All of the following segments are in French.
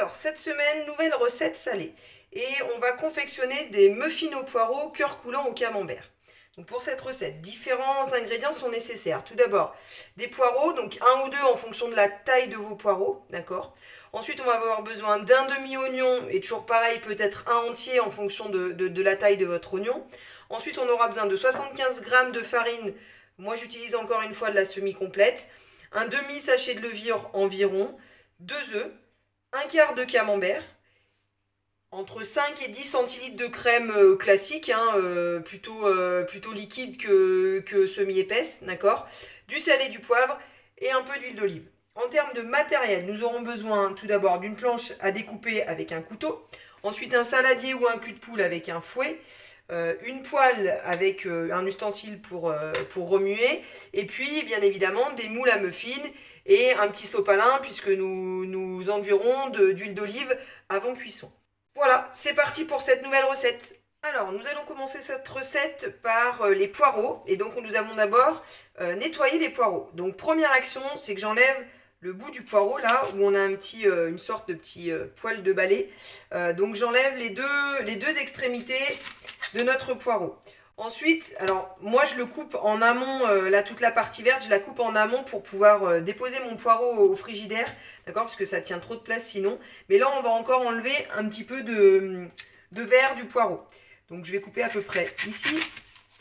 Alors, cette semaine, nouvelle recette salée. Et on va confectionner des muffins aux poireaux cœur coulant au camembert. Donc pour cette recette, différents ingrédients sont nécessaires. Tout d'abord, des poireaux, donc un ou deux en fonction de la taille de vos poireaux, d'accord. Ensuite, on va avoir besoin d'un demi-oignon, et toujours pareil, peut-être un entier en fonction de la taille de votre oignon. Ensuite, on aura besoin de 75 g de farine. Moi, j'utilise encore une fois de la semi-complète. Un demi-sachet de levure environ, 2 œufs, un quart de camembert, entre 5 et 10 centilitres de crème classique, plutôt liquide que semi-épaisse, d'accord, du sel et du poivre et un peu d'huile d'olive. En termes de matériel, nous aurons besoin tout d'abord d'une planche à découper avec un couteau, ensuite un saladier ou un cul de poule avec un fouet, une poêle avec un ustensile pour remuer, et puis bien évidemment des moules à muffins et un petit sopalin puisque nous enduirons d'huile d'olive avant cuisson. Voilà, c'est parti pour cette nouvelle recette. Alors, nous allons commencer cette recette par les poireaux. Et donc, nous allons d'abord nettoyer les poireaux. Donc, première action, c'est que j'enlève le bout du poireau, là, où on a une sorte de petit poil de balai. Donc, j'enlève les deux extrémités de notre poireau. Ensuite, alors moi je le coupe en amont, là toute la partie verte, je la coupe en amont pour pouvoir déposer mon poireau au frigidaire, d'accord, parce que ça tient trop de place sinon. Mais là on va encore enlever un petit peu de vert du poireau. Donc je vais couper à peu près ici,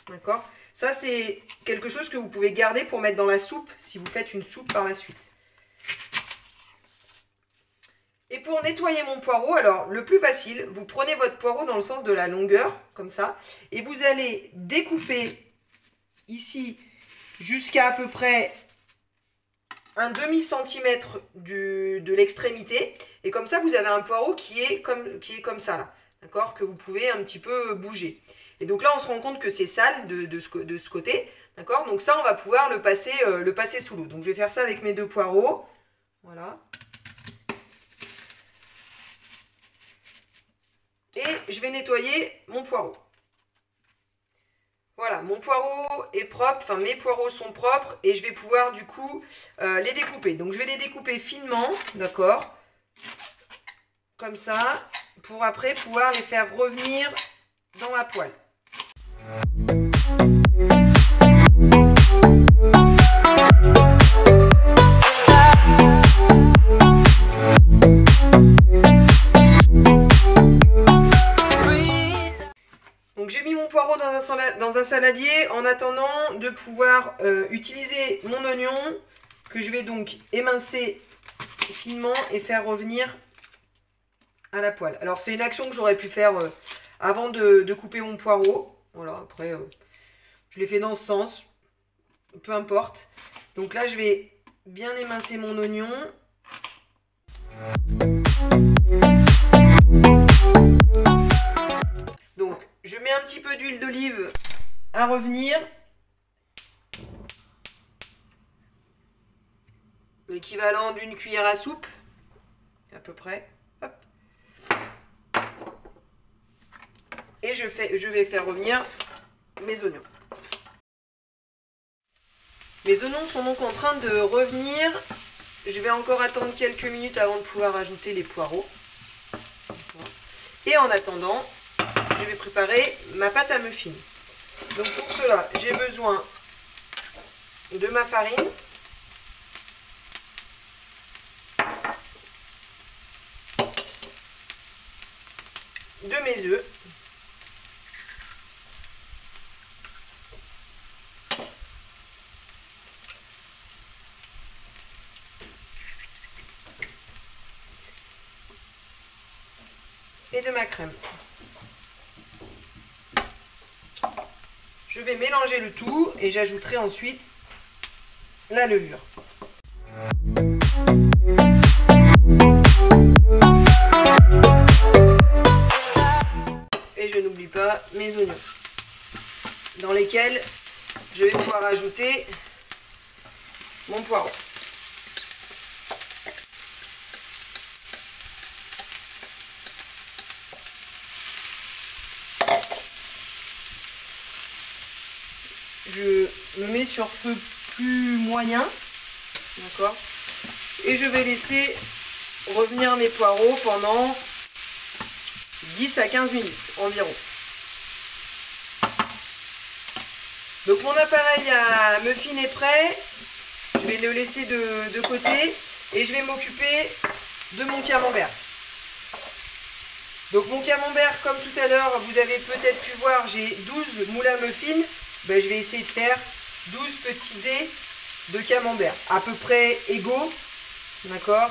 d'accord. Ça c'est quelque chose que vous pouvez garder pour mettre dans la soupe, si vous faites une soupe par la suite. Et pour nettoyer mon poireau, alors le plus facile, vous prenez votre poireau dans le sens de la longueur, comme ça, et vous allez découper ici jusqu'à peu près un demi-centimètre de l'extrémité, et comme ça vous avez un poireau qui est comme ça là, d'accord, que vous pouvez un petit peu bouger. Et donc là on se rend compte que c'est sale de ce côté, d'accord, donc ça on va pouvoir le passer sous l'eau. Donc je vais faire ça avec mes deux poireaux, voilà. Et je vais nettoyer mon poireau. Voilà, mon poireau est propre, enfin mes poireaux sont propres et je vais pouvoir du coup les découper. Donc je vais les découper finement, d'accord, comme ça, pour après pouvoir les faire revenir dans la poêle. Donc j'ai mis mon poireau dans un saladier en attendant de pouvoir utiliser mon oignon que je vais donc émincer finement et faire revenir à la poêle. Alors c'est une action que j'aurais pu faire avant de couper mon poireau. Voilà, après je l'ai fait dans ce sens, peu importe. Donc là je vais bien émincer mon oignon. Donc je mets un petit peu d'huile d'olive à revenir. L'équivalent d'une cuillère à soupe, à peu près. Hop. Et je vais faire revenir mes oignons. Mes oignons sont donc en train de revenir. Je vais encore attendre quelques minutes avant de pouvoir ajouter les poireaux. Et en attendant, je vais préparer ma pâte à muffins. Donc pour cela, j'ai besoin de ma farine, de mes œufs, et de ma crème. Je vais mélanger le tout et j'ajouterai ensuite la levure. Et je n'oublie pas mes oignons, dans lesquels je vais pouvoir ajouter mon poireau. Je me mets sur feu plus moyen, d'accord, et je vais laisser revenir mes poireaux pendant 10 à 15 minutes environ. Donc mon appareil à muffin est prêt. Je vais le laisser de côté et je vais m'occuper de mon camembert. Donc mon camembert, comme tout à l'heure, vous avez peut-être pu voir, j'ai 12 moules à muffin. Ben, je vais essayer de faire 12 petits dés de camembert, à peu près égaux, d'accord?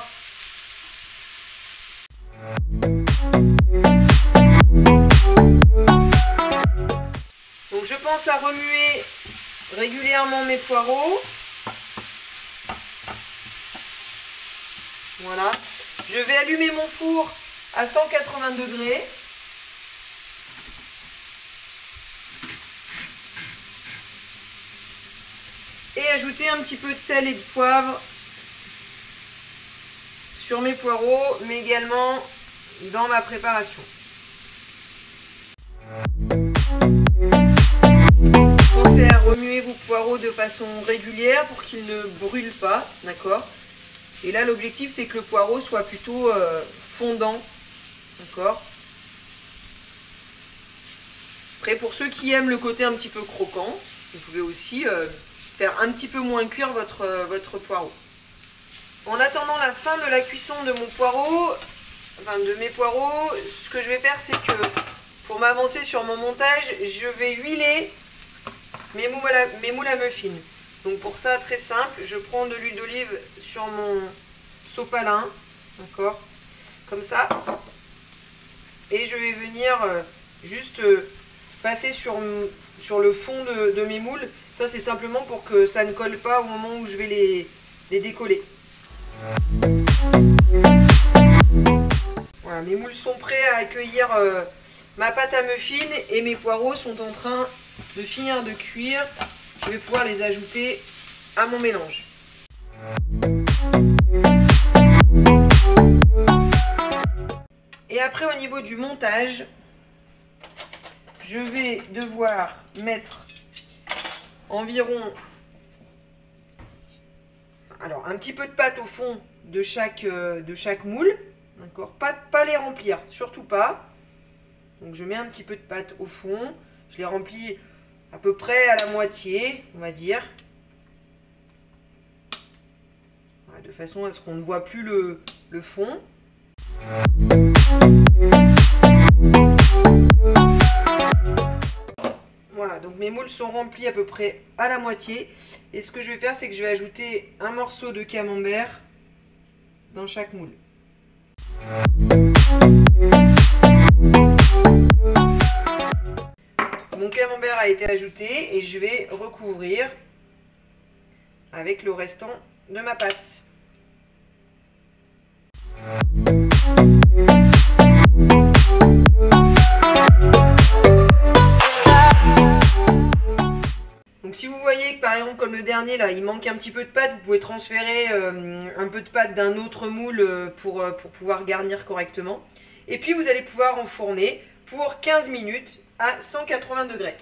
Donc je pense à remuer régulièrement mes poireaux. Voilà. Je vais allumer mon four à 180 degrés. Et ajouter un petit peu de sel et de poivre sur mes poireaux, mais également dans ma préparation. Pensez à remuer vos poireaux de façon régulière pour qu'ils ne brûlent pas, d'accord? Et là, l'objectif, c'est que le poireau soit plutôt fondant, d'accord? Après, pour ceux qui aiment le côté un petit peu croquant, vous pouvez aussi faire un petit peu moins cuire votre poireau. En attendant la fin de la cuisson de mon poireau, enfin de mes poireaux, ce que je vais faire, c'est que pour m'avancer sur mon montage, je vais huiler mes moules à muffin. Donc pour ça, très simple, je prends de l'huile d'olive sur mon sopalin, d'accord, comme ça, et je vais venir juste passer sur le fond de mes moules. Ça, c'est simplement pour que ça ne colle pas au moment où je vais les décoller. Voilà, mes moules sont prêts à accueillir ma pâte à muffin et mes poireaux sont en train de finir de cuire. Je vais pouvoir les ajouter à mon mélange. Et après, au niveau du montage, je vais devoir mettre environ un petit peu de pâte au fond de chaque moule, d'accord, pas les remplir, surtout pas. Donc je mets un petit peu de pâte au fond, je les remplis à peu près à la moitié, on va dire, voilà, de façon à ce qu'on ne voit plus le fond. Voilà, donc mes moules sont remplis à peu près à la moitié. Et ce que je vais faire, c'est que je vais ajouter un morceau de camembert dans chaque moule. Mon camembert a été ajouté et je vais recouvrir avec le restant de ma pâte. Donc si vous voyez que par exemple comme le dernier là, il manque un petit peu de pâte, vous pouvez transférer un peu de pâte d'un autre moule pour pouvoir garnir correctement. Et puis vous allez pouvoir enfourner pour 15 minutes à 180 degrés.